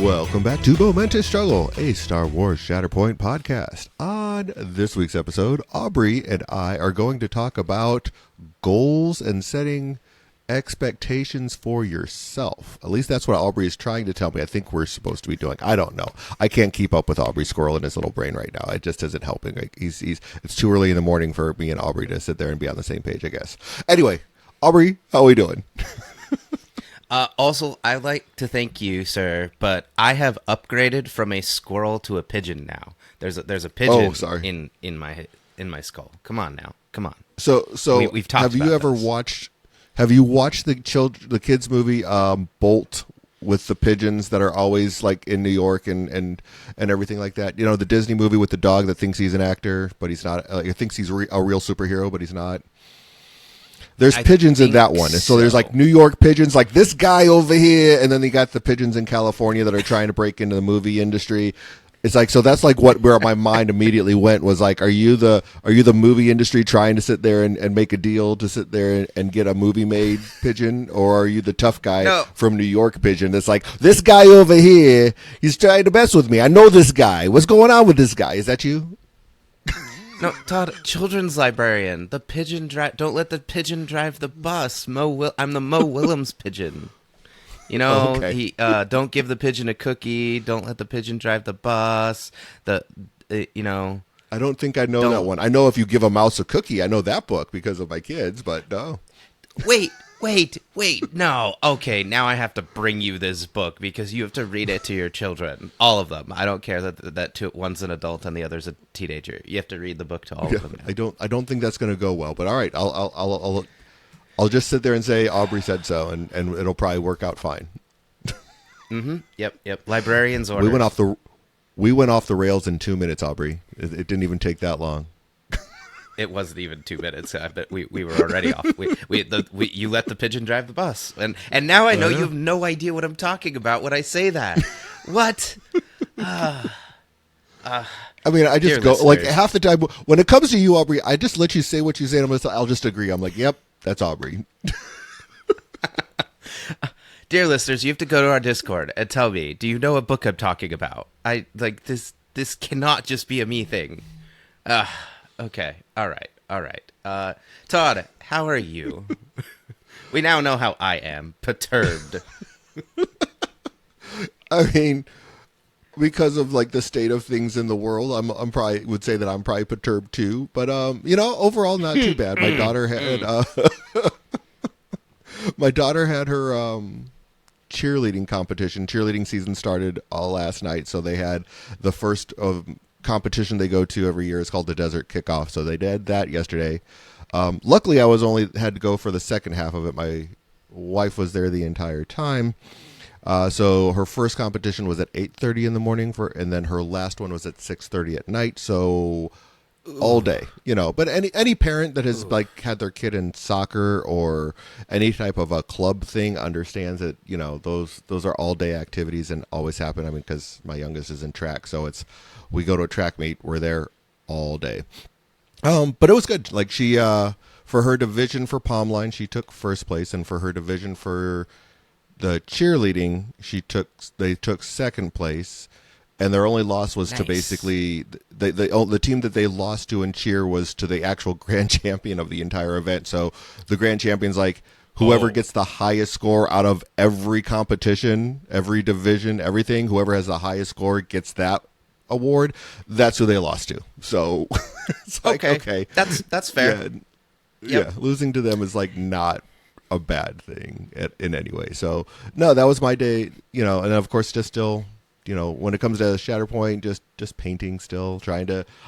Welcome back to Momentous Struggle, a Star Wars Shatterpoint podcast. On this week's episode, Aubrey and I are going to talk about goals and setting expectations for yourself. At least that's what Aubrey is trying to tell me I think we're supposed to be doing. I don't know. I can't keep up with Aubrey's squirrel in his little brain right now. It just isn't helping. Like, it's too early in the morning for me and Aubrey to sit there and be on the same page, I guess. Anyway, Aubrey, how are we doing? Also, I'd like to thank you, sir, but I have upgraded from a squirrel to a pigeon now. There's a pigeon in my skull. Come on now, come on. So we've talked. Have you ever watched? Have you watched the kids movie Bolt with the pigeons that are always like in New York and everything like that? You know, the Disney movie with the dog that thinks he's an actor, but he's not. He thinks he's a real superhero, but he's not. There's pigeons in that one. And so there's like New York pigeons, like this guy over here. And then they got the pigeons in California that are trying to break into the movie industry. It's like, so that's like where my mind immediately went was like, are you the movie industry trying to sit there and make a deal to sit there and get a movie made pigeon? Or are you the tough guy from New York pigeon that's like, this guy over here, he's trying to mess with me. I know this guy. What's going on with this guy? Is that you? No, Todd, children's librarian. The pigeon don't let the pigeon drive the bus. I'm the Mo Willems pigeon. You know, okay. Don't give the pigeon a cookie. Don't let the pigeon drive the bus. I don't think I know that one. I know if you give a mouse a cookie, I know that book because of my kids, but no. Wait. No. Okay, now I have to bring you this book because you have to read it to your children. All of them. I don't care that one's an adult and the other's a teenager. You have to read the book to all of them now. I don't think that's going to go well, but all right. I'll just sit there and say Aubrey said so, and it'll probably work out fine. Mm-hmm. Yep. Librarian's orders. We went off the rails in 2 minutes, Aubrey. It didn't even take that long. It wasn't even 2 minutes. I bet we were already off. You let the pigeon drive the bus, and now I know you have no idea what I'm talking about when I say that. What? I mean, I just go listeners. Like half the time when it comes to you, Aubrey. I just let you say what you say, and I'll just agree. I'm like, yep, that's Aubrey. Dear listeners, you have to go to our Discord and tell me, do you know what book I'm talking about? I like this. This cannot just be a me thing. Okay. All right. Todd, how are you? We now know how I am. Perturbed. I mean, because of like the state of things in the world, I'm probably would say that I'm probably perturbed too. But overall not too bad. My daughter had her cheerleading competition. Cheerleading season started last night, so they had the first of competition they go to every year. Is called the Desert Kickoff. So they did that yesterday. Luckily, I had to go for the second half of it. My wife was there the entire time. So her first competition was at 8:30 in the morning and then her last one was at 6:30 at night. So all day, but any parent that has like had their kid in soccer or any type of a club thing understands that, those are all day activities and always happen. I mean, because my youngest is in track. So we go to a track meet. We're there all day. But it was good. Like she, for her division for Palmline, she took first place. And for her division for the cheerleading, they took second place. And their only loss was to basically the team that they lost to in cheer was to the actual grand champion of the entire event. So the grand champion's like whoever gets the highest score out of every competition, every division, everything, whoever has the highest score gets that award. That's who they lost to. So it's like, okay. That's fair. Yeah, losing to them is like not a bad thing in any way. So no, that was my day, and of course just still, when it comes to Shatterpoint, just painting still,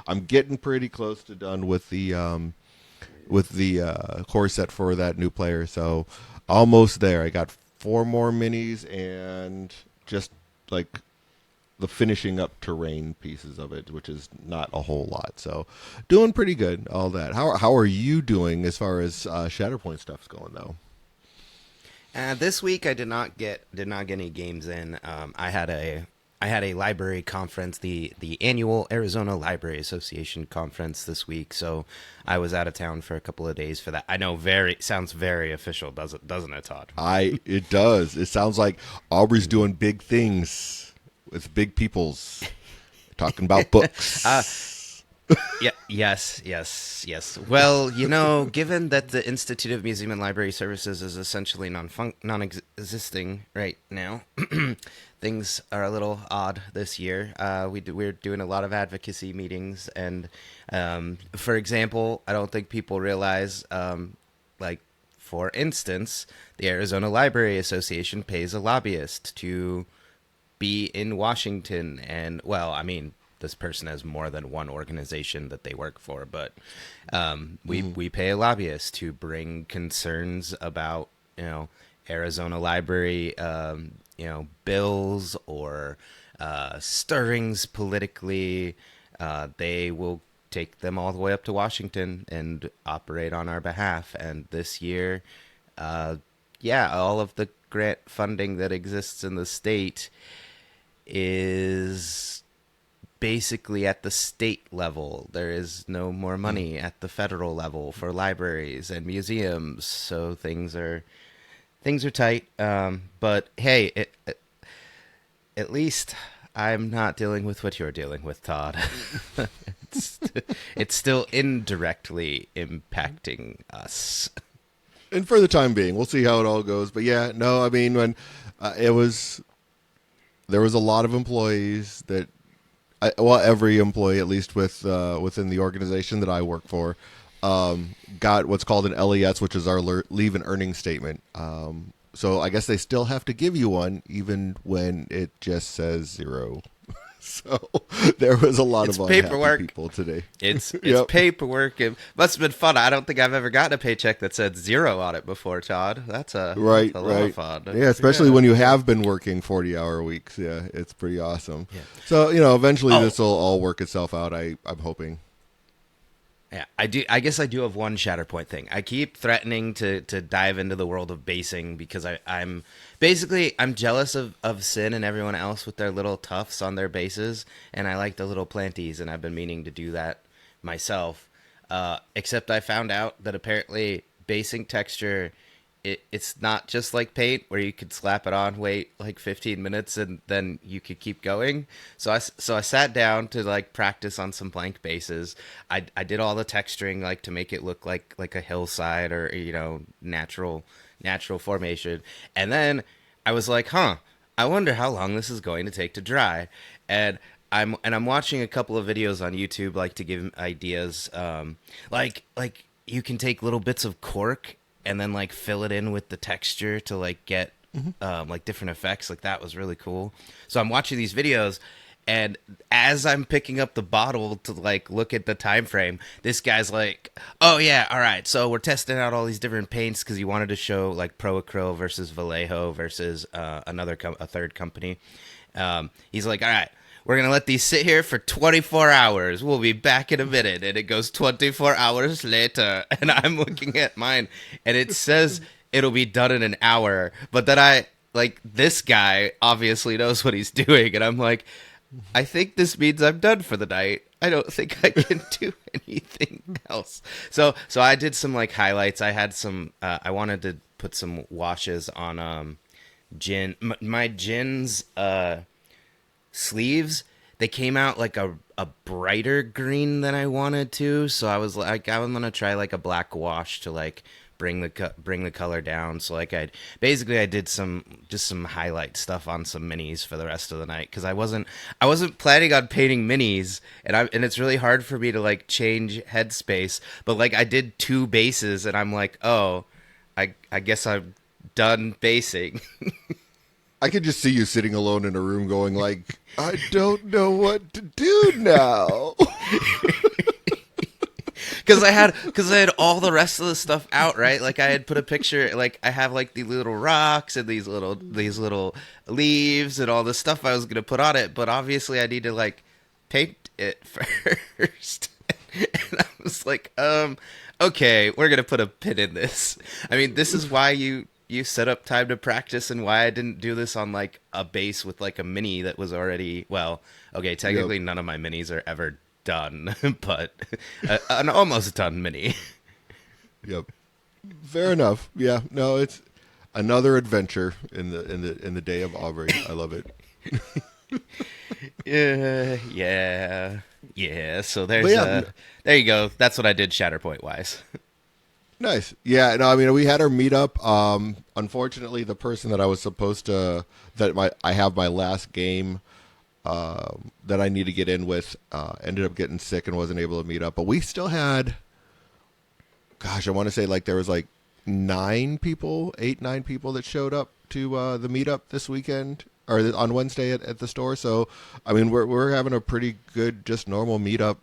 I'm getting pretty close to done with the core set for that new player. So almost there. I got 4 more minis and just like the finishing up terrain pieces of it, which is not a whole lot. So doing pretty good, all that. How are you doing as far as Shatterpoint stuff's going though? This week I did not get any games in. I had a library conference, the annual Arizona Library Association conference this week, so I was out of town for a couple of days for that. I know sounds very official, doesn't it, Todd? It does. It sounds like Aubrey's doing big things It's big people's talking about books. Yeah, yes. Well, given that the Institute of Museum and Library Services is essentially non-existing right now, things are a little odd this year. We're doing a lot of advocacy meetings, and for example, I don't think people realize, like, for instance, the Arizona Library Association pays a lobbyist to be in Washington, and well, I mean, this person has more than one organization that they work for, but we pay a lobbyist to bring concerns about Arizona library bills or stirrings politically. They will take them all the way up to Washington and operate on our behalf. And this year, all of the grant funding that exists in the state is basically at the state level. There is no more money at the federal level for libraries and museums, so things are tight. But hey, at least I'm not dealing with what you're dealing with, Todd. It's still indirectly impacting us. And for the time being, we'll see how it all goes. But yeah, no, I mean, when there was a lot of employees that, every employee, at least within the organization that I work for, got what's called an LES, which is our leave and earnings statement. So I guess they still have to give you one, even when it just says 0. So there was a lot of unhappy paperwork. People today. It's paperwork. It must have been fun. I don't think I've ever gotten a paycheck that said 0 on it before, Todd. That's a lot of fun. Yeah, especially when you have been working 40-hour weeks. Yeah, it's pretty awesome. Yeah. So eventually this will all work itself out. I'm hoping. Yeah, I do. I guess I do have one Shatterpoint thing. I keep threatening to dive into the world of basing because I'm jealous of Sin and everyone else with their little tufts on their bases, and I like the little planties, and I've been meaning to do that myself. Except I found out that apparently basing texture, it's not just like paint where you could slap it on, wait like 15 minutes, and then you could keep going. So I sat down to like practice on some blank bases. I did all the texturing like to make it look like a hillside or natural formation. And then I was like, I wonder how long this is going to take to dry. And I'm watching a couple of videos on YouTube like to give ideas. Like you can take little bits of cork and then like fill it in with the texture to like get like different effects. Like that was really cool. So I'm watching these videos, and as I'm picking up the bottle to like look at the time frame, this guy's like, "Oh yeah, all right. So we're testing out all these different paints because he wanted to show like Proacryl versus Vallejo versus a third company." He's like, "All right. We're going to let these sit here for 24 hours. We'll be back in a minute." And it goes 24 hours later. And I'm looking at mine, and it says it'll be done in an hour. But then this guy obviously knows what he's doing. And I'm like, I think this means I'm done for the night. I don't think I can do anything else. So I did some like highlights. I had some, I wanted to put some washes on gin. My gin's, sleeves, they came out like a brighter green than I wanted to, so I was like, I'm gonna try like a black wash to like bring the color down. So like I did some highlight stuff on some minis for the rest of the night because I wasn't planning on painting minis, and it's really hard for me to like change headspace. But like I did 2 bases, and I'm like, oh, I guess I'm done basing. I could just see you sitting alone in a room going like, I don't know what to do now. Because I had all the rest of the stuff out, right? Like I had put a picture, like I have like these little rocks and these little leaves and all the stuff I was gonna put on it, but obviously I need to like paint it first. And I was like, okay, we're gonna put a pin in this. I mean, this is why you set up time to practice, and why I didn't do this on like a base with like a mini that was already, well, okay, technically none of my minis are ever done, but an almost done mini. Yep. Fair enough. Yeah. No, it's another adventure in the day of Aubrey. I love it. Yeah. So But there's yeah, there you go. That's what I did Shatterpoint wise. nice. Yeah, no, I mean we had our meetup. Unfortunately, the person that I was supposed to I have my last game that I need to get in with ended up getting sick and wasn't able to meet up. But we still had, gosh, I want to say like there was like 9 people that showed up to the meetup this weekend or on Wednesday at the store. So I mean we're having a pretty good just normal meetup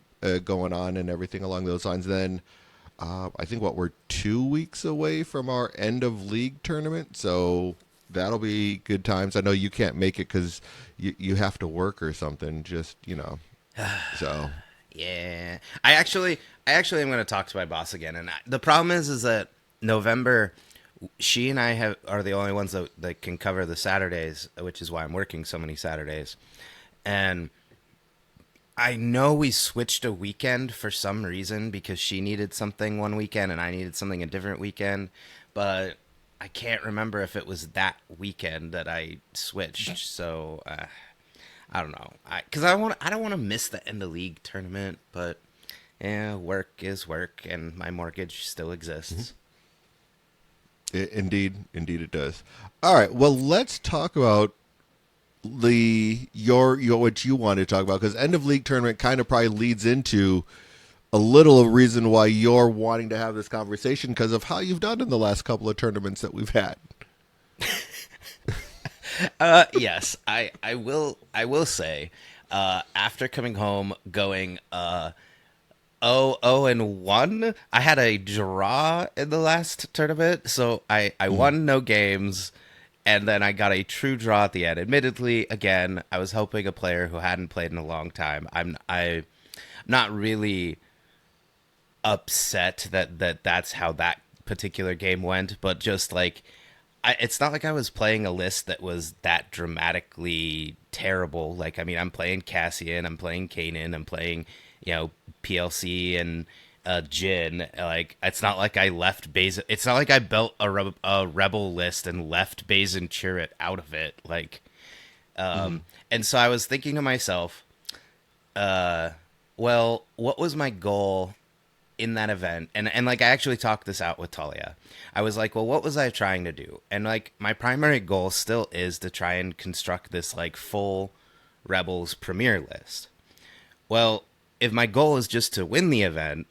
going on and everything along those lines. Then I think we're 2 weeks away from our end of league tournament, so that'll be good times. I know you can't make it because you have to work or something. Just so Yeah. I actually am going to talk to my boss again, and the problem is that November, she and I are the only ones that can cover the Saturdays, which is why I'm working so many Saturdays, and I know we switched a weekend for some reason because she needed something one weekend and I needed something a different weekend, but I can't remember if it was that weekend that I switched. So I don't know. Because I don't want to miss the end of league tournament, but yeah, work is work, and my mortgage still exists. indeed it does. All right, well let's talk about your what you want to talk about because end of league tournament kind of probably leads into a little of reason why you're wanting to have this conversation because of how you've done in the last couple of tournaments that we've had. Yes, I will say, after coming home going 0-1, I had a draw in the last tournament, so I won no games, and then I got a true draw at the end. Admittedly, again, I was helping a player who hadn't played in a long time. I'm not really upset that's how that particular game went, but just like it's not like I was playing a list that was that dramatically terrible. Like, I mean, I'm playing Cassian, I'm playing Kanan, I'm playing, PLC and Jin. Like, it's not like I left Bazin. It's not like I built a rebel list and left Bazin Chirrut out of it. Like, and so I was thinking to myself, well, what was my goal in that event? And like I actually talked this out with Talia. I was like, well, what was I trying to do? And like my primary goal still is to try and construct this like full Rebels premiere list. Well, if my goal is just to win the event,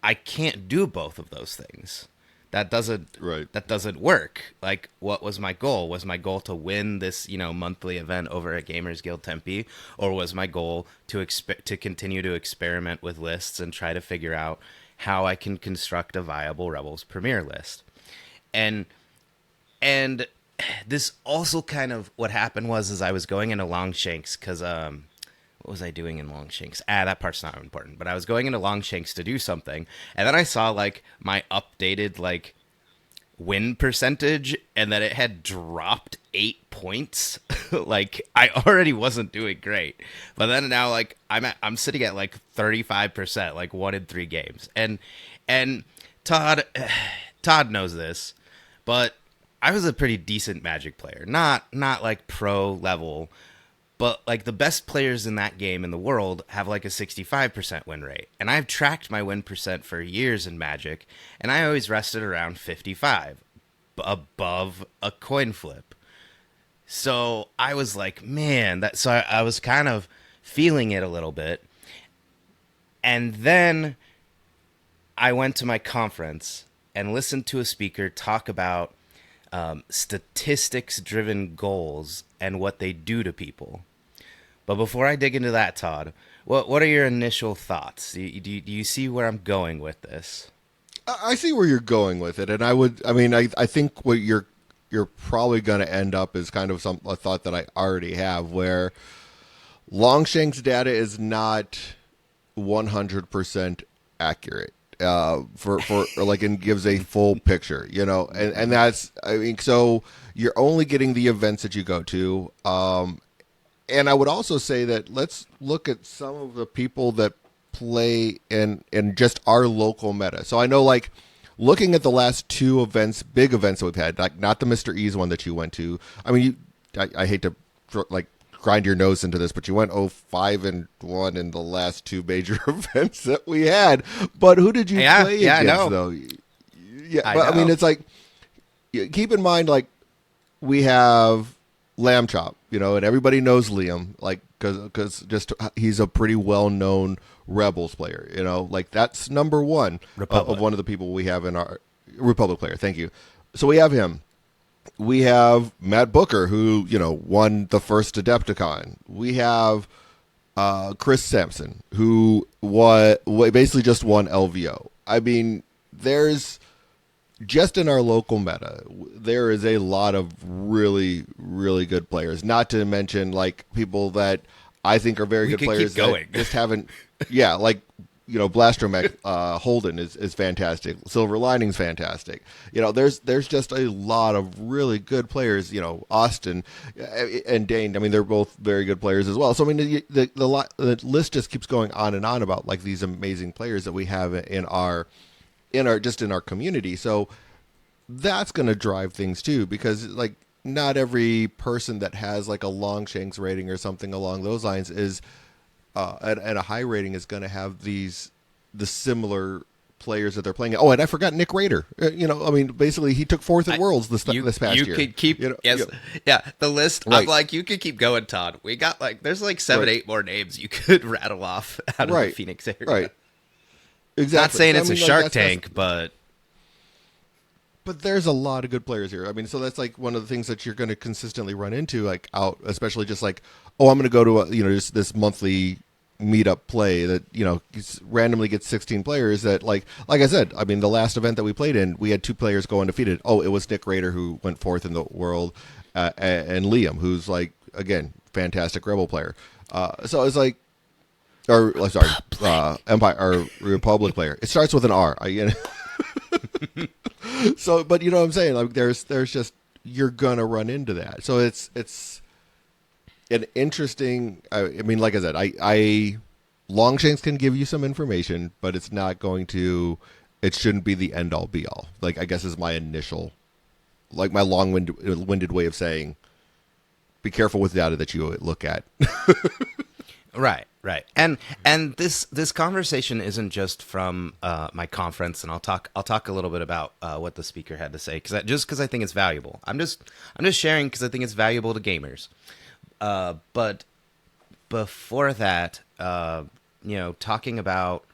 I can't do both of those things. That doesn't Right. that doesn't work. Like, what was my goal? Was my goal to win this, monthly event over at Gamers Guild Tempe, or was my goal to continue to experiment with lists and try to figure out how I can construct a viable Rebels premiere list? And and this also kind of what happened was is I was going into Longshanks because what was I doing in Longshanks? That part's not important. But I was going into Longshanks to do something, and then I saw like my updated like win percentage, and that it had dropped 8 points. Like I already wasn't doing great, but then now like I'm sitting at like 35%, like 1 in 3 games, and Todd Todd knows this, but I was a pretty decent Magic player, not like pro level, but like the best players in that game in the world have like a 65% win rate. And I've tracked my win percent for years in Magic, and I always rested around 55 above a coin flip. So I was like, man, I was kind of feeling it a little bit. And then I went to my conference and listened to a speaker talk about statistics driven goals and what they do to people. But before I dig into that, Todd, what are your initial thoughts? Do you see where I'm going with this? I see where you're going with it, and I think what you're probably going to end up is kind of a thought that I already have, where Longshank's data is not 100% accurate for like and gives a full picture, and that's I mean so you're only getting the events that you go to, and I would also say that let's look at some of the people that play in just our local meta. So I know like looking at the last 2 events, big events that we've had, like not the Mr. E's one that you went to. I mean, I hate to like grind your nose into this, but you went 5-1 in the last two major events that we had. But who did you play against, though? Yeah, but I mean, it's like, keep in mind, like, we have Lamb Chop, you know, and everybody knows Liam, like, because just he's a pretty well-known Rebels player, you know, like that's number one of one of the people we have in our Republic player. Thank you. So we have him. We have Matt Booker, who, you know, won the first Adepticon. We have Chris Sampson, who basically just won LVO. I mean, there's just in our local meta, there is a lot of really, really good players. Not to mention, like, people that I think are very good players that just haven't. Yeah, like, you know, Blastromech Holden is fantastic. Silver Lining's fantastic. You know, there's just a lot of really good players. You know, Austin and Dane. I mean, they're both very good players as well. So I mean, the list just keeps going on and on about like these amazing players that we have in our community. So that's going to drive things too, because like not every person that has like a Longshanks rating or something along those lines is and a high rating is going to have the similar players that they're playing. Oh, and I forgot Nick Rader. You know, I mean, basically he took fourth at Worlds this past year. You could keep, you know, the list. Right. I'm like, you could keep going, Todd. We got like, there's like 8 more names you could rattle off out of the Phoenix area. Right. Exactly. Not saying it's a Shark Tank, but there's a lot of good players here. I mean, so that's like one of the things that you're going to consistently run into, like out, especially just like, oh, I'm going to go to just this monthly meetup play that, you know, randomly gets 16 players that like I said, I mean, the last event that we played in, we had 2 players go undefeated. Oh, it was Nick Rader who went 4th in the world, and Liam, who's like, again, fantastic Rebel player. So it's like, Empire or Republic player. It starts with an R. So, but you know what I'm saying? Like, there's just, you're gonna run into that. So it's an interesting. I mean, like I said, I Longshanks can give you some information, but it's not going to. It shouldn't be the end all be all. Like, I guess is my initial, like my long-winded way of saying, be careful with data that you look at. Right. And this conversation isn't just from my conference, and I'll talk a little bit about what the speaker had to say, because I think it's valuable. I'm just sharing because I think it's valuable to gamers. But before that, talking about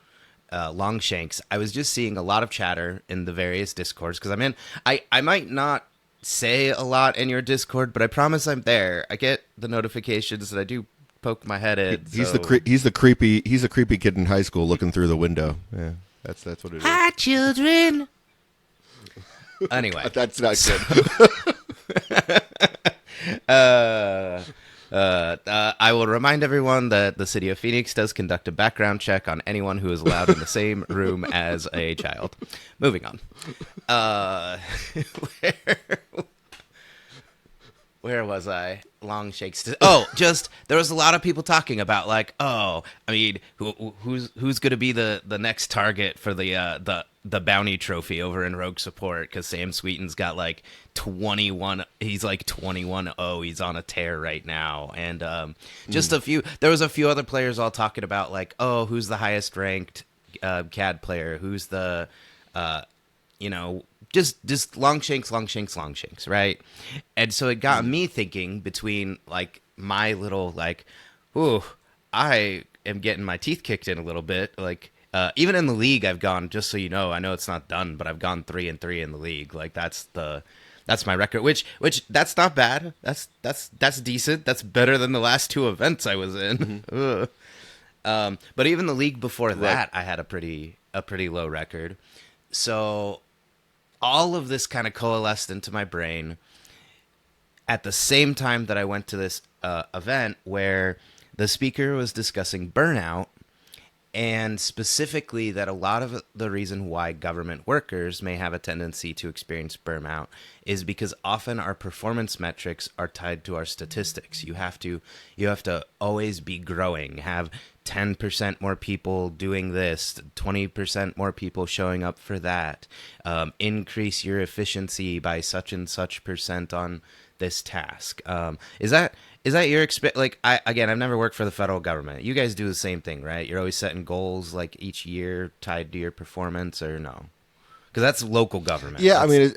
Longshanks, I was just seeing a lot of chatter in the various discords, because I might not say a lot in your Discord, but I promise I'm there. I get the notifications that I do poke my head in. He's the creepy kid in high school looking through the window. Yeah, that's what it is. Hi, children. Anyway, that's not good. I will remind everyone that the city of Phoenix does conduct a background check on anyone who is allowed in the same room as a child. Moving on. Where was I? Longshanks. There was a lot of people talking about like, I mean, who's going to be the next target for the bounty trophy over in Rogue Support, because Sam Sweeten's got like 21. He's like 21-0. He's on a tear right now, and there was a few other players all talking about like, who's the highest ranked CAD player? Who's the just Longshanks, right? And so it got me thinking between like my little like, I am getting my teeth kicked in a little bit. Like even in the league, I've gone, just so you know, I know it's not done, but I've gone 3-3 in the league. Like that's my record, which that's not bad. That's decent. That's better than the last 2 events I was in. Mm-hmm. But even the league before that, I had a pretty low record. So all of this kind of coalesced into my brain at the same time that I went to this event where the speaker was discussing burnout, and specifically that a lot of the reason why government workers may have a tendency to experience burnout is because often our performance metrics are tied to our statistics. You have to always be growing, have 10% more people doing this, 20% more people showing up for that, increase your efficiency by such and such percent on this task. Is that your like I've never worked for the federal government. You guys do the same thing, right? You're always setting goals like each year tied to your performance, or no? Because that's local government. Yeah, I mean,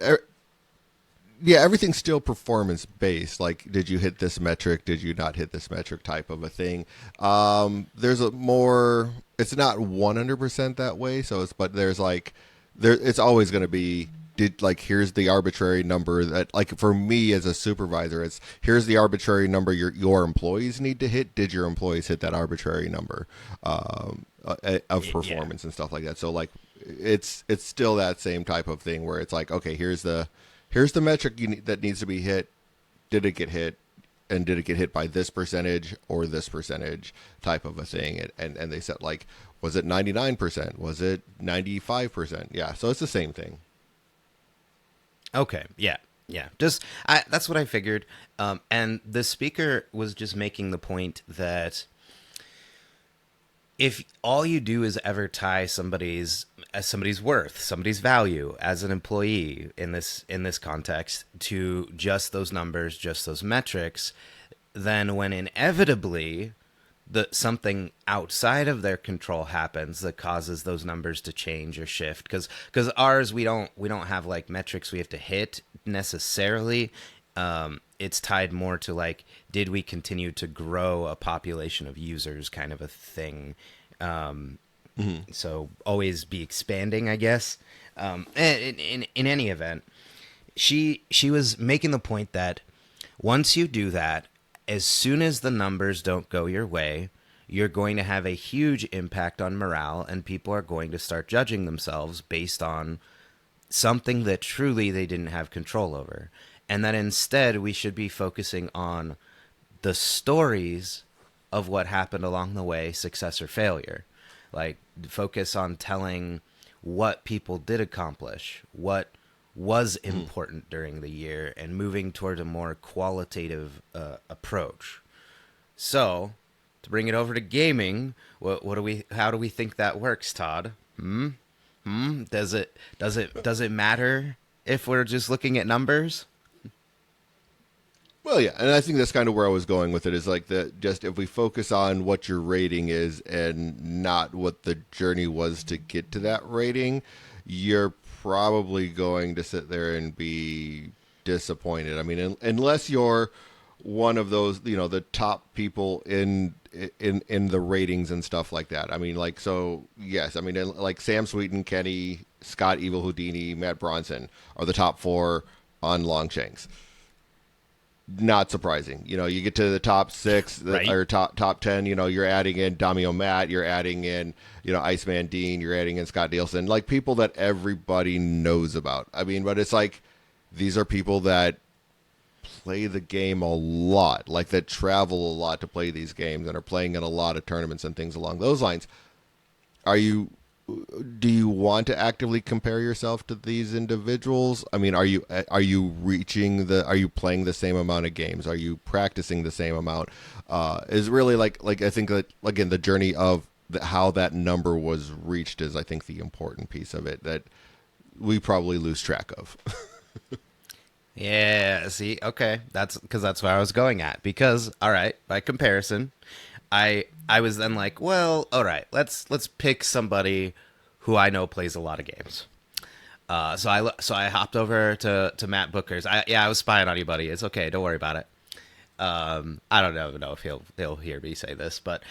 yeah, everything's still performance based. Like, did you hit this metric? Did you not hit this metric? Type of a thing. There's a more. It's not 100% that way. But there's like, it's always going to be. Here's the arbitrary number that, like, for me as a supervisor, it's here's the arbitrary number your employees need to hit. Did your employees hit that arbitrary number of performance and stuff like that? So like, it's still that same type of thing where it's like, okay, here's the metric that needs to be hit. Did it get hit? And did it get hit by this percentage or this percentage type of a thing? And they said, like, was it 99%? Was it 95%? Yeah. So it's the same thing. Okay. Yeah. Yeah. That's what I figured. And the speaker was just making the point that if all you do is ever tie somebody's worth, somebody's value as an employee in this context to just those numbers, just those metrics, then when inevitably something outside of their control happens that causes those numbers to change or shift, because ours, we don't have like metrics we have to hit necessarily. It's tied more to like, did we continue to grow a population of users, kind of a thing. So always be expanding, I guess. In any event, she was making the point that once you do that, as soon as the numbers don't go your way, you're going to have a huge impact on morale, and people are going to start judging themselves based on something that truly they didn't have control over. And that instead we should be focusing on the stories of what happened along the way, success or failure. Like, focus on telling what people did accomplish, what was important during the year, and moving toward a more qualitative approach. So, to bring it over to gaming, how do we think that works, Todd? Does it matter if we're just looking at numbers? Well, yeah, and I think that's kind of where I was going with it, is like just if we focus on what your rating is and not what the journey was to get to that rating, you're probably going to sit there and be disappointed. I mean, unless you're one of those, the top people in the ratings and stuff like that. I mean, like, so yes, I mean, like Sam Sweeten, Kenny, Scott Evil Houdini, Matt Bronson are the top 4 on Longshanks. Not surprising. You get to the top 6 Right. or top 10, you're adding in Damio Matt, you're adding in, Iceman Dean, you're adding in Scott Nielsen, like people that everybody knows about. I mean, but it's like, these are people that play the game a lot, like that travel a lot to play these games and are playing in a lot of tournaments and things along those lines. Do you want to actively compare yourself to these individuals? I mean, are you playing the same amount of games? Are you practicing the same amount? Is really like I think that, again, the journey of how that number was reached is, I think, the important piece of it that we probably lose track of. Yeah, see, okay, that's where I was going at. Because, all right, by comparison, I was then like, well, all right, let's pick somebody who I know plays a lot of games. So I hopped over to Matt Booker's. I was spying on you, buddy. It's okay, don't worry about it. I don't know if he'll hear me say this, but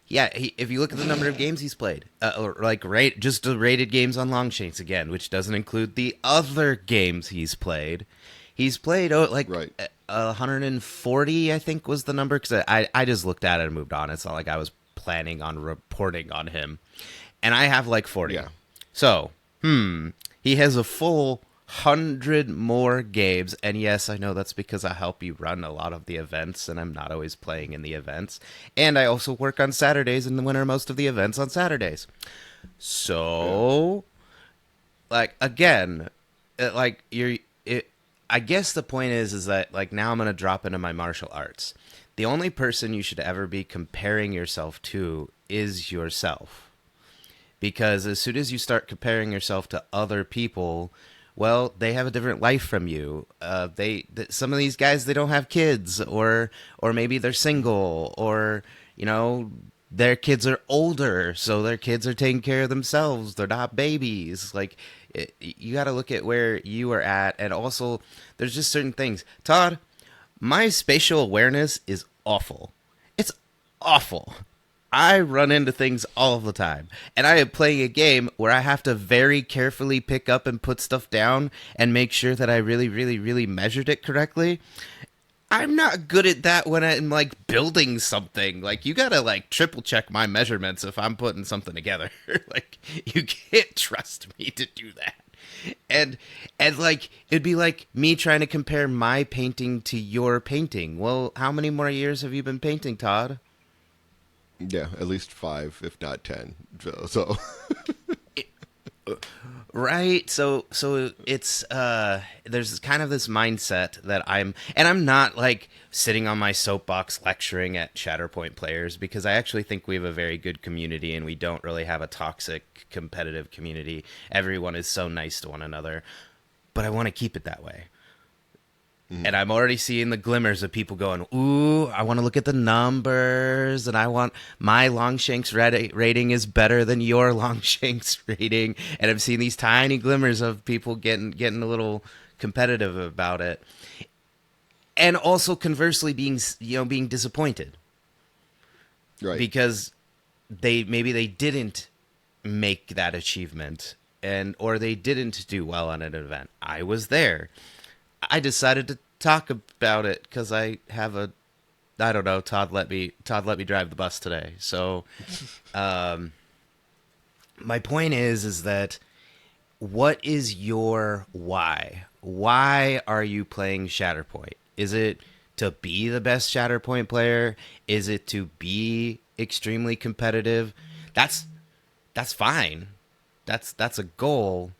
yeah, if you look at the number of games he's played, or like just the rated games on Longshanks again, which doesn't include the other games he's played. He's played Right. 140, I think was the number, because I just looked at it and moved on. It's not like I was planning on reporting on him. And I have like 40. Yeah. So, he has a full 100 more games. And yes, I know that's because I help you run a lot of the events, and I'm not always playing in the events. And I also work on Saturdays and winner most of the events on Saturdays. So, like, again, I guess the point is that, like, now I'm going to drop into my martial arts. The only person you should ever be comparing yourself to is yourself. Because as soon as you start comparing yourself to other people, well, they have a different life from you. Some of these guys, they don't have kids, or maybe they're single, or you know, their kids are older, so their kids are taking care of themselves. They're not babies. Like you got to look at where you are at, and also there's just certain things. Todd, my spatial awareness is awful. It's awful. I run into things all the time. And I am playing a game where I have to very carefully pick up and put stuff down and make sure that I really, really, really measured it correctly. I'm not good at that when I'm like building something. Like you gotta like triple check my measurements if I'm putting something together. Like you can't trust me to do that. And like it'd be like me trying to compare my painting to your painting. Well, how many more years have you been painting, Todd? Yeah, at least 5, if not 10. So Right. So it's there's kind of this mindset that I'm not like sitting on my soapbox lecturing at Shatterpoint players, because I actually think we have a very good community and we don't really have a toxic competitive community. Everyone is so nice to one another. But I want to keep it that way. And I'm already seeing the glimmers of people going, ooh, I want to look at the numbers, and I want my Longshanks rating is better than your Longshanks rating. And I'm seeing these tiny glimmers of people getting a little competitive about it. And also conversely being disappointed. right. Because they didn't make that achievement, or they didn't do well on an event. I was there. I decided to talk about it because I don't know. Todd let me drive the bus today. So, my point is that what is your why? Why are you playing Shatterpoint? Is it to be the best Shatterpoint player? Is it to be extremely competitive? That's fine. That's a goal.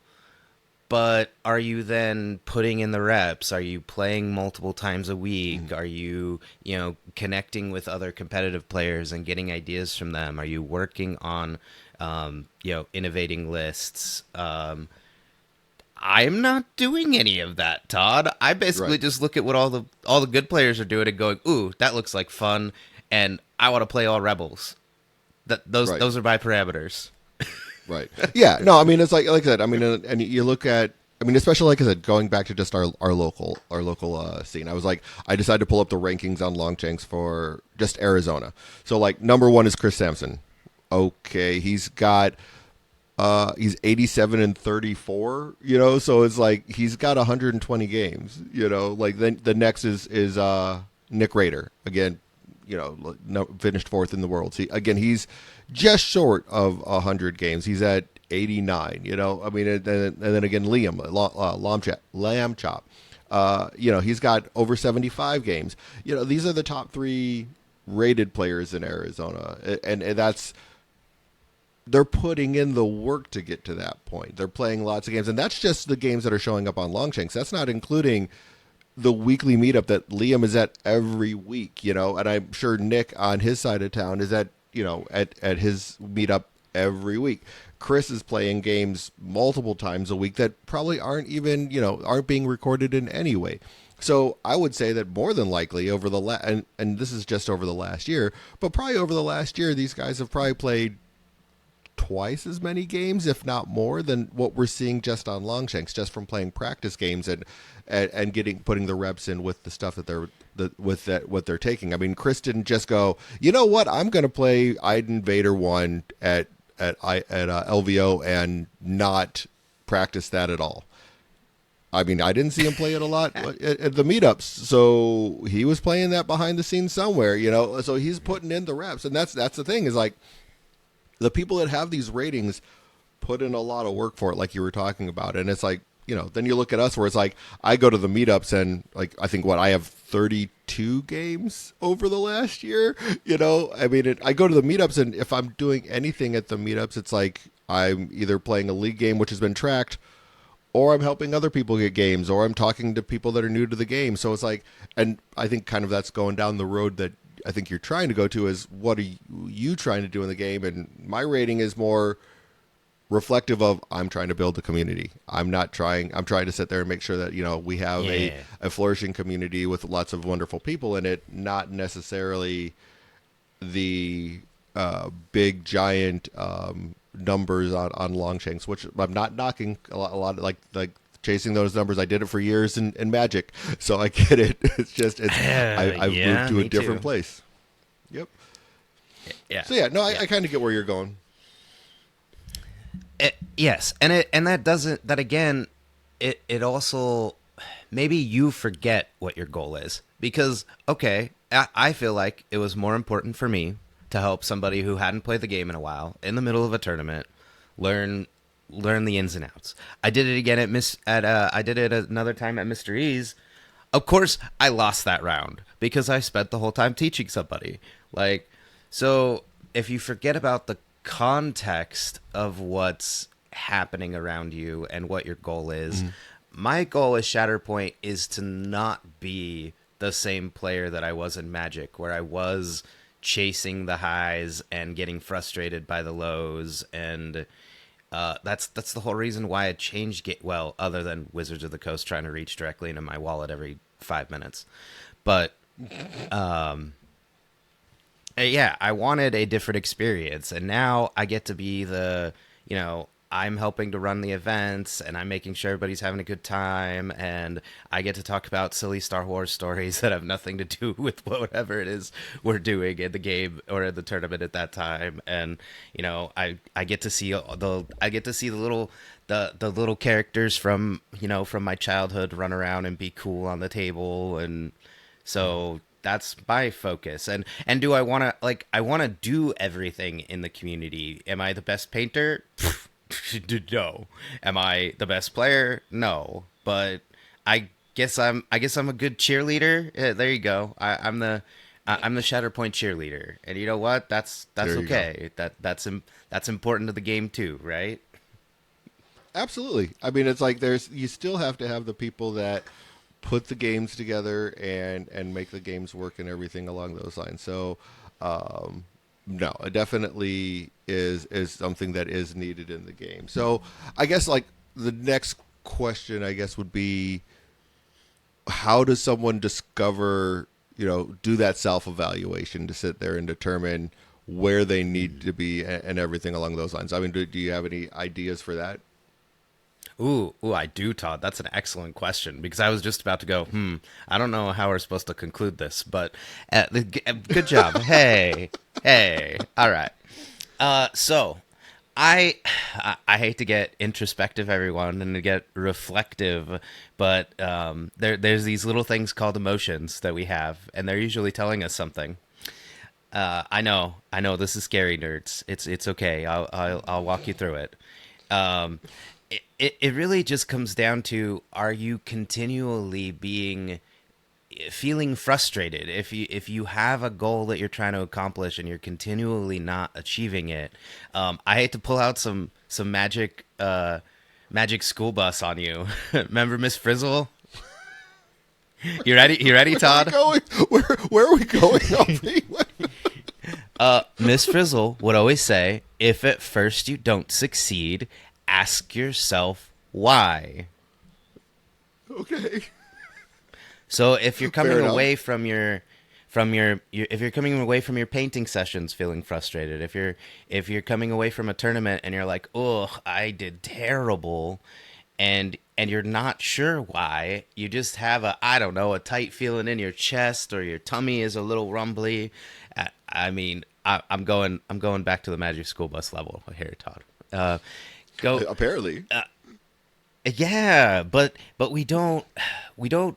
But are you then putting in the reps? Are you playing multiple times a week? Are you, connecting with other competitive players and getting ideas from them? Are you working on, innovating lists? I'm not doing any of that, Todd. I basically Right. just look at what all the good players are doing and going, ooh, that looks like fun, and I want to play all rebels. Right. Those are my parameters. Right. Yeah. No. I mean, it's like I said. I mean, and you look at. I mean, especially like I said, going back to just our local scene. I was like, I decided to pull up the rankings on Longshanks for just Arizona. So like number one is Chris Sampson. Okay, he's 87 and 34. So it's like he's got 120 games. Like then the next is Nick Rader again. Finished fourth in the world. See, again, he's just short of 100 games. He's at 89. I mean, and then again, Liam Lamb Chop. He's got over 75 games. These are the top 3 rated players in Arizona, and that's they're putting in the work to get to that point. They're playing lots of games, and that's just the games that are showing up on Longshanks. That's not including the weekly meetup that Liam is at every week, and I'm sure Nick on his side of town is at his meetup every week. Chris is playing games multiple times a week that probably aren't even, aren't being recorded in any way. So I would say that more than likely over the and this is just over the last year, but probably over the last year, these guys have probably played twice as many games, if not more, than what we're seeing just on Longshanks, just from playing practice games and putting the reps in with the stuff that what they're taking. I mean, Chris didn't just go, you know what, I'm going to play Iden Vader 1 at LVO and not practice that at all. I mean, I didn't see him play it a lot at the meetups, so he was playing that behind the scenes somewhere, So he's putting in the reps, and that's the thing is like the people that have these ratings put in a lot of work for it, like you were talking about, and it's like then you look at us where it's like I go to the meetups and like I think I have 32 games over the last year. I mean, I go to the meetups and if I'm doing anything at the meetups, it's like I'm either playing a league game which has been tracked, or I'm helping other people get games, or I'm talking to people that are new to the game. So it's like, and I think kind of that's going down the road that I think you're trying to go to is what are you trying to do in the game, and my rating is more reflective of I'm trying to build a community. I'm trying to sit there and make sure that, we have Yeah. a flourishing community with lots of wonderful people in it, not necessarily the big giant numbers on Longshanks, which I'm not knocking. A lot like chasing those numbers. I did it for years in Magic, so I get it. I've moved Yeah, to a me different too. place. Yep. Yeah. So yeah, no, I Yeah. kind of get where you're going. Yes, and that doesn't that again. It also maybe you forget what your goal is because okay, I feel like it was more important for me to help somebody who hadn't played the game in a while in the middle of a tournament learn learn the ins and outs. I did it again I did it another time at Mr. E's. Of course, I lost that round because I spent the whole time teaching somebody. Like, so if you forget about the context of what's happening around you and what your goal is, my goal as Shatterpoint is to not be the same player that I was in Magic, where I was chasing the highs and getting frustrated by the lows, and that's the whole reason why I changed well, other than Wizards of the Coast trying to reach directly into my wallet every 5 minutes. But yeah, I wanted a different experience, and now I get to be I'm helping to run the events, and I'm making sure everybody's having a good time, and I get to talk about silly Star Wars stories that have nothing to do with whatever it is we're doing in the game or in the tournament at that time, and I get to see the little the little characters from from my childhood run around and be cool on the table, and so that's my focus. And do I want to I want to do everything in the community? Am I the best painter? No. Am I the best player? No. But I guess I'm a good cheerleader. Yeah, there you go. I'm the Shatterpoint cheerleader. And you know what? That's There you go. okay. That's important to the game too, right? Absolutely. I mean, it's like you still have to have the people that put the games together and make the games work and everything along those lines. So, um, no, it definitely is something that is needed in the game. So, I guess like the next question, I guess, would be how does someone discover, do that self evaluation to sit there and determine where they need to be and everything along those lines? I mean, do you have any ideas for that? Ooh, I do, Todd. That's an excellent question because I was just about to go, I don't know how we're supposed to conclude this, but good job. Hey, all right. So I I hate to get introspective, everyone, and to get reflective, but there's these little things called emotions that we have, and they're usually telling us something. I know. This is scary, nerds. It's okay. I'll walk you through it. Um, it really just comes down to are you continually feeling frustrated if you have a goal that you're trying to accomplish and you're continually not achieving it. I hate to pull out some magic school bus on you. Remember Miss Frizzle? You ready, Where are we Todd? going? Where are we going? Aubrey? Miss Frizzle would always say, if at first you don't succeed, ask yourself why. Okay. So if you're Fair coming enough. away from your if you're coming away from your painting sessions feeling frustrated, if you're coming away from a tournament and you're like, "Oh, I did terrible," and you're not sure why, you just have I don't know, a tight feeling in your chest or your tummy is a little rumbly. I mean, I'm going back to the Magic School Bus level here, Todd. Go Apparently. Yeah, but we don't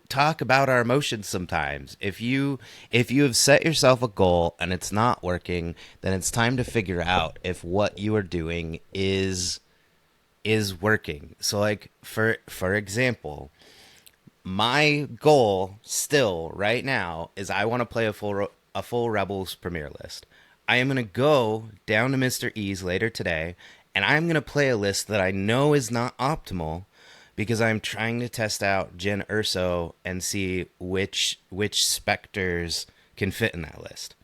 talk about our emotions sometimes. If you have set yourself a goal and it's not working, then it's time to figure out if what you are doing is working. So like for example, my goal still right now is I want to play a full Rebels premiere list. I am going to go down to Mr. E's later today and I'm going to play a list that I know is not optimal because I'm trying to test out Jin Urso and see which specters can fit in that list.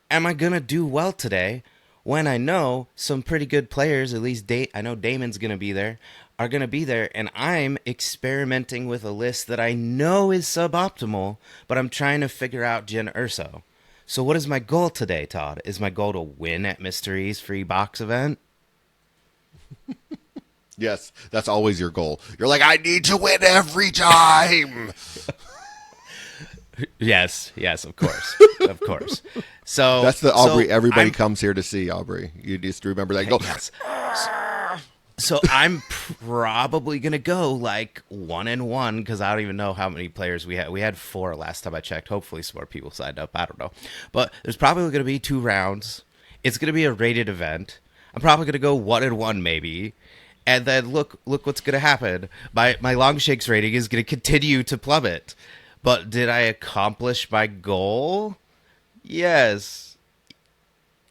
Am I going to do well today when I know some pretty good players, at least I know Damon's going to be there, are going to be there, and I'm experimenting with a list that I know is suboptimal, but I'm trying to figure out Jyn Erso. So what is my goal today, Todd? Is my goal to win at Mystery's free box event? Yes, that's always your goal. You're like, I need to win every time. Yes, of course. Of course. So That's the Aubrey so everybody comes here to see, Aubrey. You just remember that. Go. Yes. So I'm probably going to go like 1-1 because I don't even know how many players we had. We had 4 last time I checked. Hopefully some more people signed up. I don't know. But there's probably going to be 2 rounds. It's going to be a rated event. I'm probably going to go 1-1 maybe. And then look what's going to happen. My long shakes rating is going to continue to plummet. But did I accomplish my goal? Yes.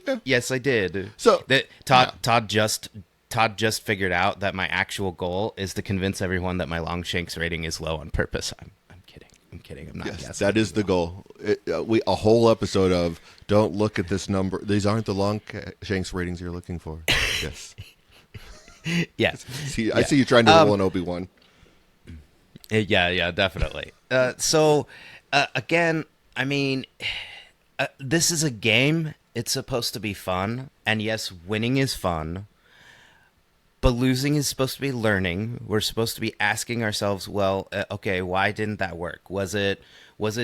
Yeah. Yes, I did. So Todd just figured out that my actual goal is to convince everyone that my long shanks rating is low on purpose. I'm kidding. I'm not guessing. That is the goal. A whole episode of don't look at this number. These aren't the long shanks ratings you're looking for. Yes. Yes. I see you trying to roll an Obi-Wan. Yeah, definitely. Again, I mean, this is a game. It's supposed to be fun. And yes, winning is fun. But losing is supposed to be learning. We're supposed to be asking ourselves, well, okay, why didn't that work? Was it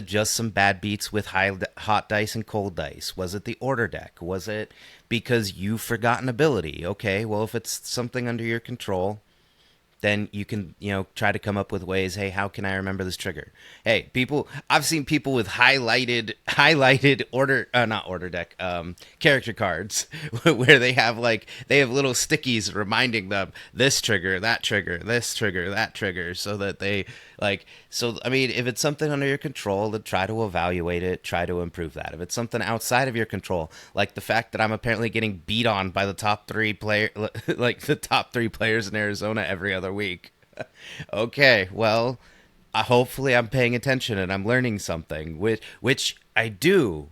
just some bad beats with hot dice and cold dice? Was it the order deck? Was it because you forgot an ability? Okay, well, if it's something under your control, then you can, try to come up with ways. Hey, how can I remember this trigger? Hey, I've seen people with highlighted not order deck, character cards where they have little stickies reminding them this trigger, that trigger, this trigger, that trigger, so that they I mean, if it's something under your control, then try to evaluate it, try to improve that. If it's something outside of your control, like the fact that I'm apparently getting beat on by the top 3 the top 3 players in Arizona every other week. Okay, well, hopefully I'm paying attention and I'm learning something, which I do.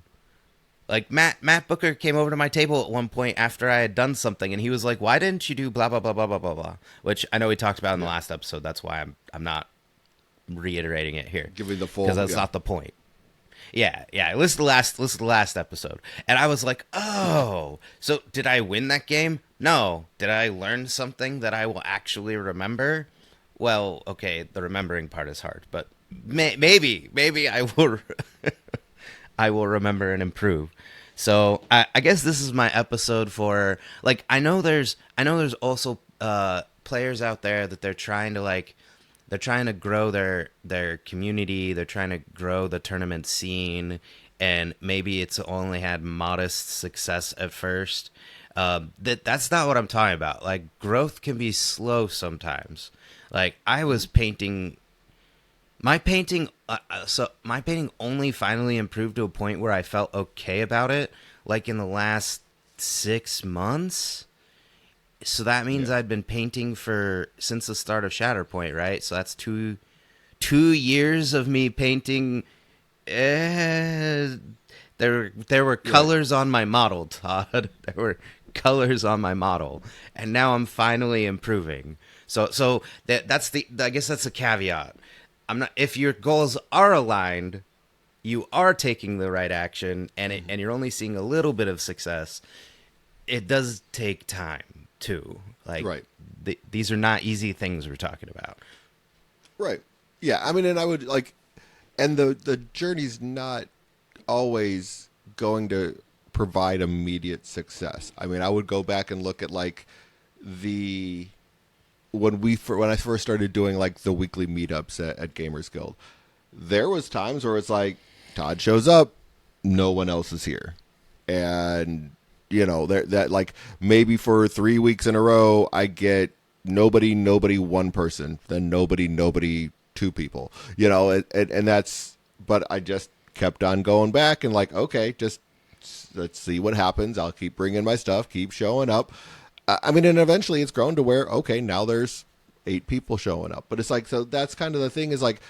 Like Matt Booker came over to my table at one point after I had done something, and he was like, "Why didn't you do blah blah blah blah blah blah blah?" Which I know we talked about in the last episode. That's why I'm not reiterating it here. Give me the full, because that's not the point. Yeah. Listen to the last episode, and I was like, "Oh, so did I win that game? No. Did I learn something that I will actually remember? Well, okay, the remembering part is hard, but maybe I will." I will remember and improve. So I guess this is my episode for I know there's also players out there that they're trying to grow their community, they're trying to grow the tournament scene, and maybe it's only had modest success at first. That's not what I'm talking about. Growth can be slow sometimes. I was painting. My painting only finally improved to a point where I felt okay about it, in the last 6 months. So that means I'd been painting since the start of Shatterpoint, right? So that's two years of me painting. There were colors on my model, Todd. There were colors on my model, and now I'm finally improving. So that's I guess that's a caveat. If your goals are aligned, you are taking the right action, and you're only seeing a little bit of success. It does take time too. Right. These are not easy things we're talking about. Right. Yeah. I mean, and I would and the journey's not always going to provide immediate success. I mean, I would go back and look at when I first started doing the weekly meetups at Gamers Guild, there was times where it's Todd shows up, no one else is here, and maybe for 3 weeks in a row I get nobody, one person, then nobody, 2 people, and that's. But I just kept on going back and okay, just let's see what happens. I'll keep bringing my stuff, keep showing up. I mean, and eventually it's grown to where, okay, now there's 8 people showing up. But it's like, so that's kind of the thing, is like,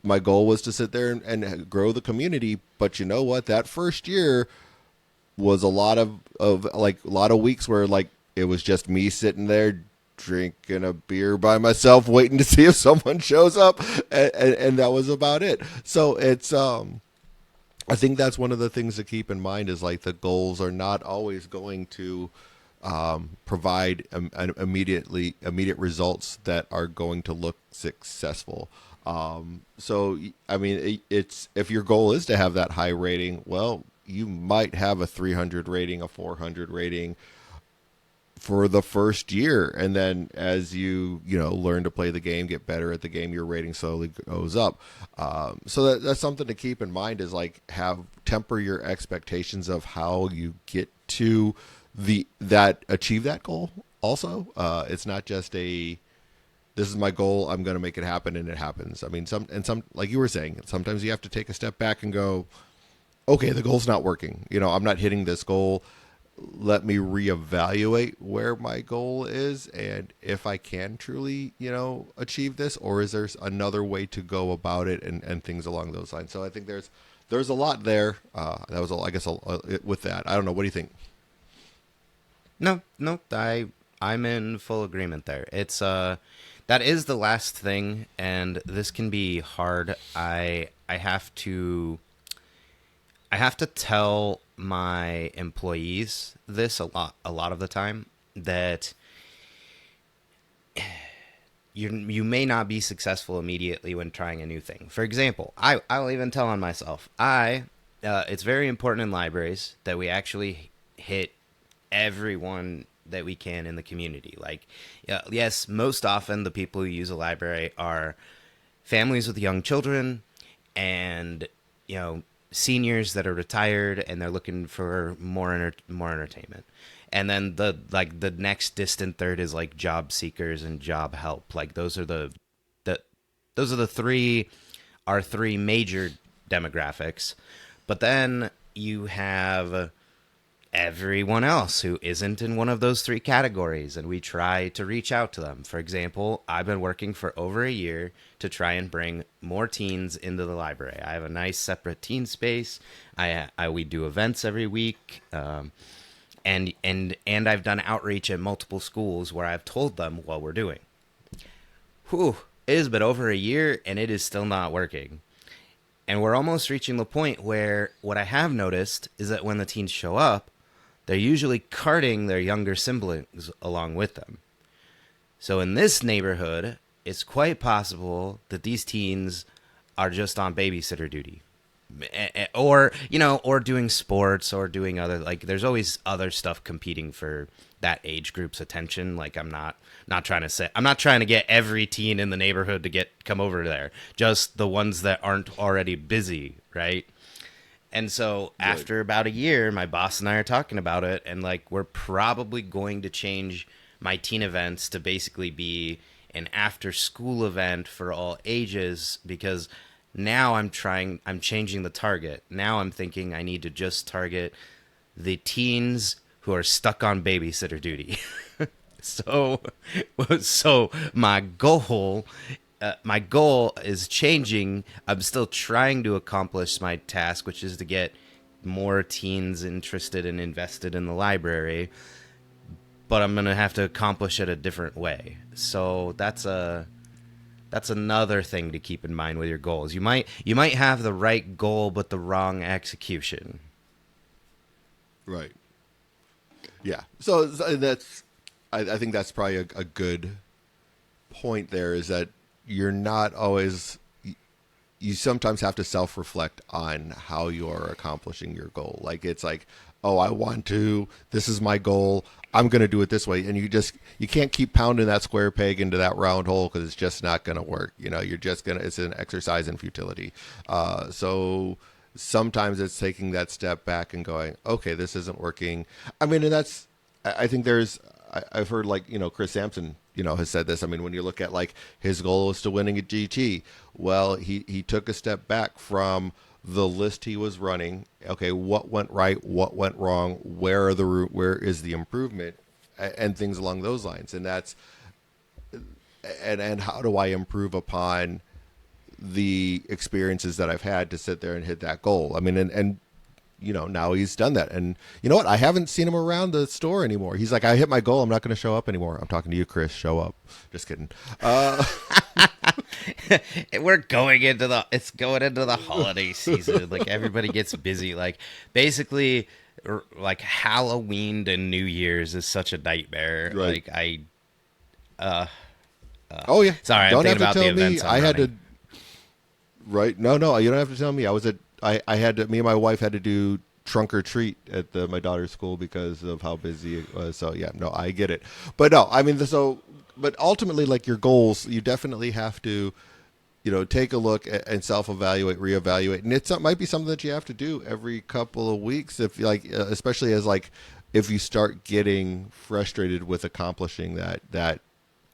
my goal was to sit there and grow the community. But you know what? That first year was a lot of like a lot of weeks where like it was just me sitting there drinking a beer by myself, waiting to see if someone shows up, and that was about it. So it's I think that's one of the things to keep in mind, is like the goals are not always going to provide immediate results that are going to look successful. So I mean, it's, if your goal is to have that high rating, well, you might have a 300 rating, a 400 rating for the first year, and then as you know, learn to play the game, get better at the game, your rating slowly goes up. So that's something to keep in mind, is like, have temper your expectations of how you get to achieve that goal. Also, it's not just a, this is my goal, I'm going to make it happen, and it happens. I mean, some like you were saying, sometimes you have to take a step back and go, okay, the goal's not working. You know, I'm not hitting this goal. Let me reevaluate where my goal is, and if I can truly, you know, achieve this, or is there another way to go about it, and things along those lines. So I think there's a lot there. That was, I guess, with that. I don't know. What do you think? No, no, I'm in full agreement there. It's that is the last thing, and this can be hard. I have to tell my employees this a lot of the time, that you may not be successful immediately when trying a new thing. For example, I'll even tell on myself. It's very important in libraries that we actually hit everyone that we can in the community. Like, yes, most often the people who use a library are families with young children, and you know, seniors that are retired and they're looking for more entertainment. And then the next distant third is like job seekers and job help. Like those are the those are the three our three major demographics. But then you have everyone else who isn't in one of those three categories, and we try to reach out to them. For example, I've been working for over a year to try and bring more teens into the library. I have a nice separate teen space. We do events every week, and I've done outreach at multiple schools where I've told them what we're doing. Whew, it has been over a year and it is still not working. And we're almost reaching the point where what I have noticed is that when the teens show up, they're usually carting their younger siblings along with them. So in this neighborhood, it's quite possible that these teens are just on babysitter duty. Or, you know, or doing sports, or doing other, like, there's always other stuff competing for that age group's attention. Like, I'm not trying to get every teen in the neighborhood to come over there, just the ones that aren't already busy, right? And so after about a year, my boss and I are talking about it, and like, we're probably going to change my teen events to basically be an after school event for all ages, because now I'm changing the target. Now I'm thinking I need to just target the teens who are stuck on babysitter duty. So, so my goal is changing. I'm still trying to accomplish my task, which is to get more teens interested and invested in the library, but I'm going to have to accomplish it a different way. So that's another thing to keep in mind with your goals. You might have the right goal but the wrong execution. Right. Yeah. So that's, I think that's probably a good point there, is that you're not always, you sometimes have to self-reflect on how you're accomplishing your goal. Like, it's like, oh, this is my goal, I'm going to do it this way. And you can't keep pounding that square peg into that round hole, because it's just not going to work. You know, it's an exercise in futility. So sometimes it's taking that step back and going, okay, this isn't working. I mean, and I think I've heard, like, you know, Chris Sampson, you know, has said this. I mean, when you look at, like, his goal is to winning a GT. Well, he took a step back from the list he was running. Okay, what went right? What went wrong? Where is the improvement? And things along those lines. And and how do I improve upon the experiences that I've had to sit there and hit that goal. I mean, and now he's done that. And you know what? I haven't seen him around the store anymore. He's like, I hit my goal. I'm not going to show up anymore. I'm talking to you, Chris. Show up. Just kidding. We're going into the holiday season. Like everybody gets busy. Like basically, like Halloween to New Year's is such a nightmare. Right. Like I. Oh yeah. Sorry, Don't I'm have thinking to about tell the me. events I I'm had running. to. Right. No. You don't have to tell me. I had to. Me and my wife had to do trunk or treat at my daughter's school because of how busy it was. So yeah. No, I get it. But no, I mean, but ultimately, like your goals, you definitely have to, take a look and self-evaluate, reevaluate, and might be something that you have to do every couple of weeks, if like, especially as like, if you start getting frustrated with accomplishing that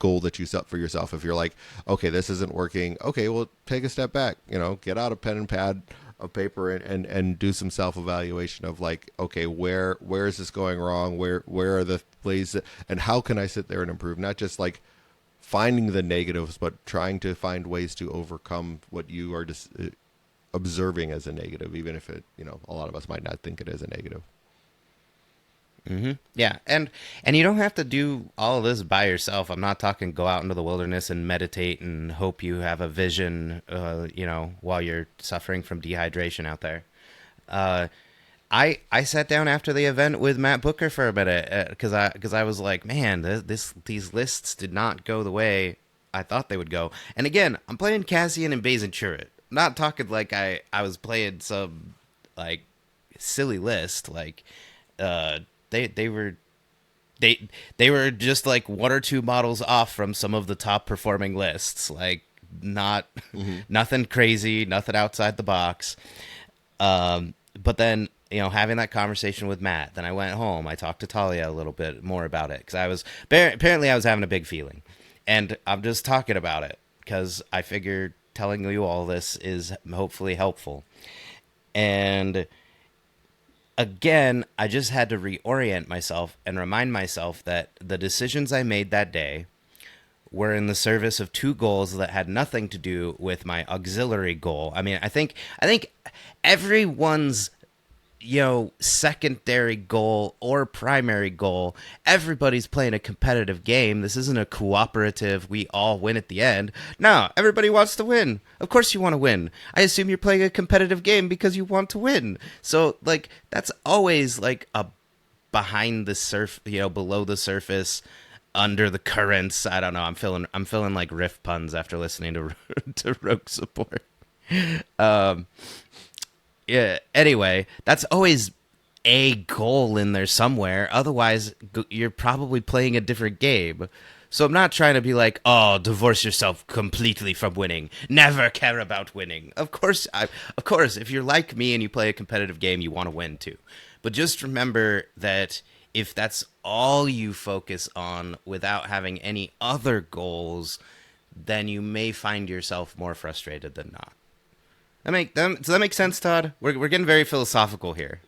goal that you set for yourself. If you're like, okay, this isn't working, okay, well, take a step back, get out a pen and pad of paper and do some self-evaluation of like, okay, where is this going wrong? Where are the ways and how can I sit there and improve? Not just like finding the negatives, but trying to find ways to overcome what you are just observing as a negative, even if it, a lot of us might not think it is a negative. Yeah, and you don't have to do all of this by yourself. I'm not talking go out into the wilderness and meditate and hope you have a vision, while you're suffering from dehydration out there. I sat down after the event with Matt Booker for a minute because I was like, man, these lists did not go the way I thought they would go. And again, I'm playing Cassian and Basin Churret. Not talking like I was playing some like silly list like. They were just like one or two models off from some of the top performing lists. Like not nothing crazy, nothing outside the box. But then having that conversation with Matt, then I went home. I talked to Talia a little bit more about it because I was having a big feeling, and I'm just talking about it because I figured telling you all this is hopefully helpful. And again, I just had to reorient myself and remind myself that the decisions I made that day were in the service of two goals that had nothing to do with my auxiliary goal. I mean, I think everyone's secondary goal or primary goal, everybody's playing a competitive game. This isn't a cooperative, we all win at the end. No, everybody wants to win. Of course you want to win. I assume you're playing a competitive game because you want to win. So like that's always like a behind the below the surface, under the currents. I don't know. I'm feeling like riff puns after listening to to Rogue Support. Yeah. Anyway, that's always a goal in there somewhere. Otherwise, you're probably playing a different game. So I'm not trying to be like, oh, divorce yourself completely from winning. Never care about winning. Of course, if you're like me and you play a competitive game, you want to win too. But just remember that if that's all you focus on without having any other goals, then you may find yourself more frustrated than not. Does that make sense, Todd? We're getting very philosophical here.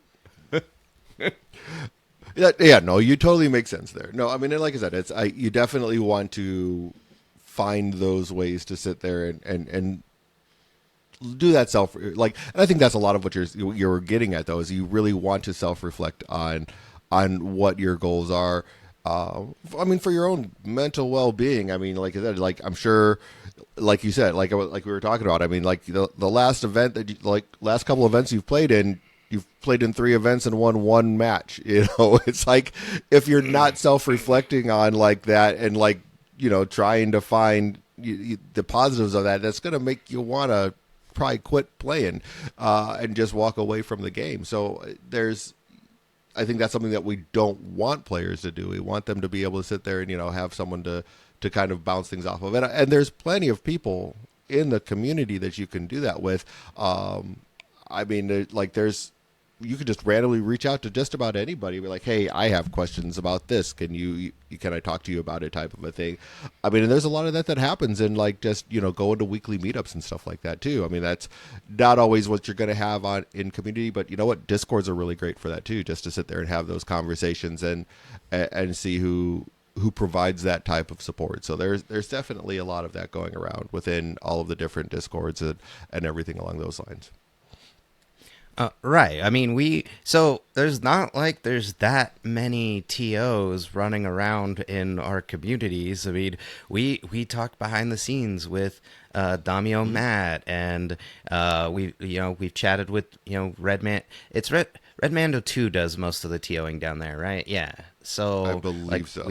Yeah, no, you totally make sense there. No, I mean, and like I said, you definitely want to find those ways to sit there and do that and I think that's a lot of what you're getting at though, is you really want to self-reflect on what your goals are. I mean, for your own mental well-being. I mean, like I said, like I'm sure, like you said, like we were talking about. I mean, like the last event last couple events you've played in 3 events and won 1 match. It's like if you're not self-reflecting on like that and like trying to find the positives of that, that's going to make you want to probably quit playing and just walk away from the game. So I think that's something that we don't want players to do. We want them to be able to sit there and, have someone to kind of bounce things off of. And there's plenty of people in the community that you can do that with. I mean, you could just randomly reach out to just about anybody. Be like, hey, I have questions about this. Can I talk to you about it, type of a thing. I mean, and there's a lot of that happens in like just, going to weekly meetups and stuff like that too. I mean, that's not always what you're going to have in community, but you know what? Discords are really great for that too, just to sit there and have those conversations and see who who provides that type of support. So there's definitely a lot of that going around within all of the different discords and everything along those lines. Right. I mean, so there's not like there's that many TOs running around in our communities. I mean, we talked behind the scenes with Damio Matt, and we've chatted with Redman. It's Redmando 2 does most of the TOing down there, right? Yeah. So I believe so.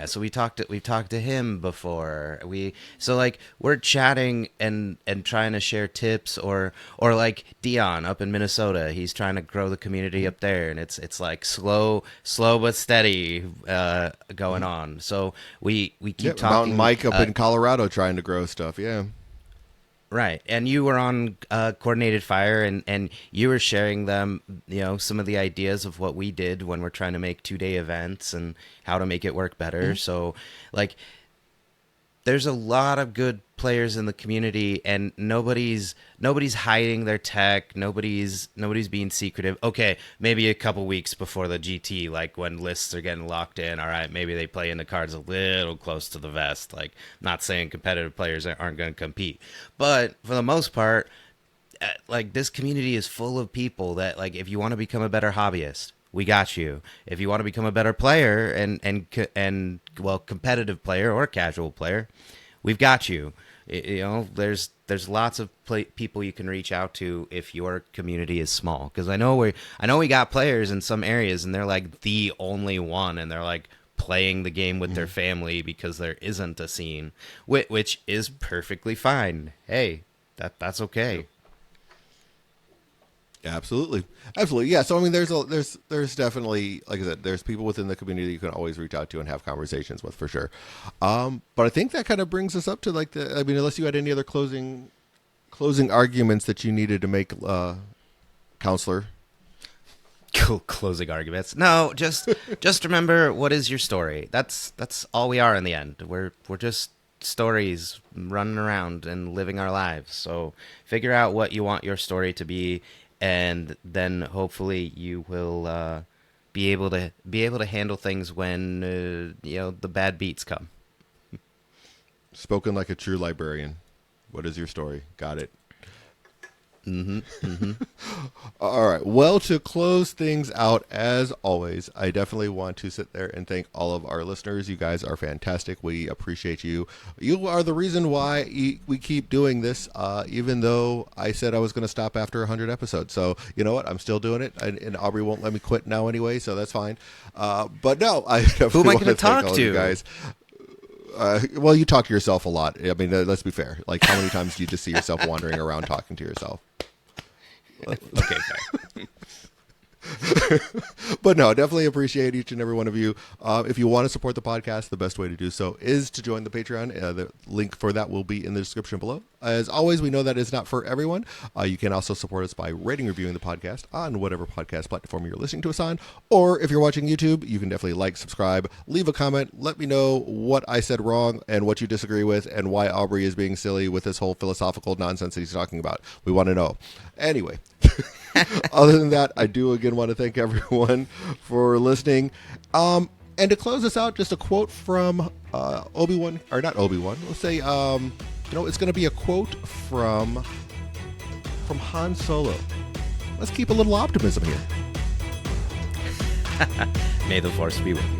So we've talked to him before. We're chatting and trying to share tips, or like Dion up in Minnesota, he's trying to grow the community up there, and it's like slow but steady going on. So we keep talking. Mountain Mike up in Colorado trying to grow stuff. Yeah. Right, and you were on Coordinated Fire, and you were sharing them, some of the ideas of what we did when we're trying to make 2-day events and how to make it work better. So, like, there's a lot of good players in the community, and nobody's hiding their tech. Nobody's being secretive. Okay, maybe a couple weeks before the GT, like when lists are getting locked in. All right, maybe they play in the cards a little close to the vest. Like, not saying competitive players aren't going to compete, but for the most part, like, this community is full of people that, like, if you want to become a better hobbyist, we got you. If you want to become a better player and competitive player or casual player, we've got you. There's lots of people you can reach out to if your community is small. Because I know we got players in some areas, and they're like the only one, and they're like playing the game with their family because there isn't a scene, which is perfectly fine. Hey, that's okay. Absolutely. Yeah. So I mean, there's definitely, like I said, there's people within the community you can always reach out to and have conversations with for sure. But I think that kind of brings us up to unless you had any other closing arguments that you needed to make, counselor. Closing arguments. No, just remember, what is your story? That's all we are in the end. We're just stories running around and living our lives. So figure out what you want your story to be, and then hopefully you will be able to handle things when the bad beats come. Spoken like a true librarian. What is your story? Got it. All right. Well, to close things out, as always, I definitely want to sit there and thank all of our listeners. You guys are fantastic. We appreciate you. You are the reason why we keep doing this, even though I said I was going to stop after 100 episodes. So you know what? I'm still doing it, and Aubrey won't let me quit now anyway, so that's fine. But no, I definitely who am I going to talk to? You guys. Well, you talk to yourself a lot. I mean, let's be fair. Like, how many times do you just see yourself wandering around talking to yourself? Okay, fair. But no, definitely appreciate each and every one of you. If you want to support the podcast, the best way to do so is to join the Patreon. The link for that will be in the description below. As always, we know that is not for everyone. You can also support us by rating, reviewing the podcast on whatever podcast platform you're listening to us on. Or if you're watching YouTube, you can definitely like, subscribe, leave a comment. Let me know what I said wrong and what you disagree with, and why Aubrey is being silly with this whole philosophical nonsense that he's talking about. We want to know. Anyway. Other than that, I do again want to thank everyone for listening. And to close us out, just a quote from Obi-Wan, or not Obi-Wan. Let's say, it's going to be a quote from Han Solo. Let's keep a little optimism here. May the Force be with you.